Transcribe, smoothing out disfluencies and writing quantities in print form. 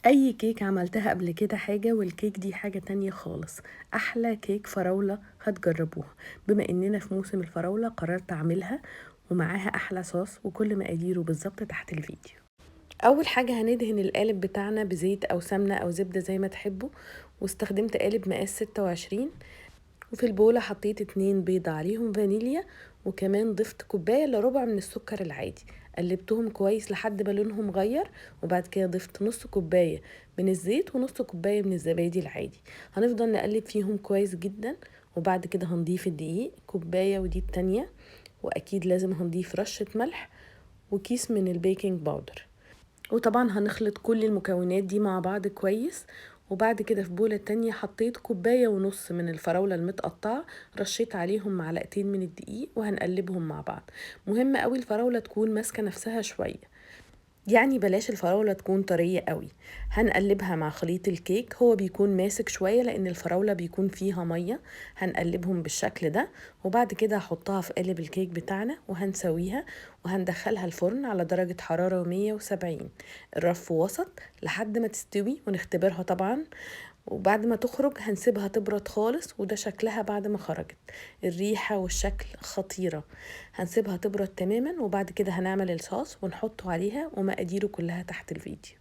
اي كيك عملتها قبل كده حاجة، والكيك دي حاجة تانية خالص. احلى كيك فراولة هتجربوها. بما اننا في موسم الفراولة قررت اعملها، ومعاها احلى صوص، وكل مقاديره بالظبط تحت الفيديو. اول حاجة هندهن القالب بتاعنا بزيت او سمنة او زبدة زي ما تحبوا، واستخدمت قالب مقاس 26. وفي البولة حطيت 2 بيضة عليهم فانيليا، وكمان ضفت كوباية الا ربع من السكر العادي. قلبتهم كويس لحد ما لونهم غير، وبعد كده ضفت نص كوباية من الزيت ونص كوباية من الزبادي العادي. هنفضل نقلب فيهم كويس جدا، وبعد كده هنضيف الدقيق كوباية ودي التانية، واكيد لازم هنضيف رشة ملح وكيس من البيكنج باودر. وطبعا هنخلط كل المكونات دي مع بعض كويس. وبعد كده في بولة تانية حطيت كوباية ونص من الفراولة المتقطعة، رشيت عليهم معلقتين من الدقيق وهنقلبهم مع بعض. مهم قوي الفراولة تكون ماسكة نفسها شوية، يعني بلاش الفراولة تكون طرية قوي. هنقلبها مع خليط الكيك، هو بيكون ماسك شوية لان الفراولة بيكون فيها مية. هنقلبهم بالشكل ده، وبعد كده هحطها في قالب الكيك بتاعنا وهنسويها، وهندخلها الفرن على درجة حرارة 170، الرف وسط، لحد ما تستوي ونختبرها طبعا. وبعد ما تخرج هنسيبها تبرد خالص، وده شكلها بعد ما خرجت. الريحة والشكل خطيرة. هنسيبها تبرد تماما، وبعد كده هنعمل الصوص ونحطه عليها، ومقاديره كلها تحت الفيديو.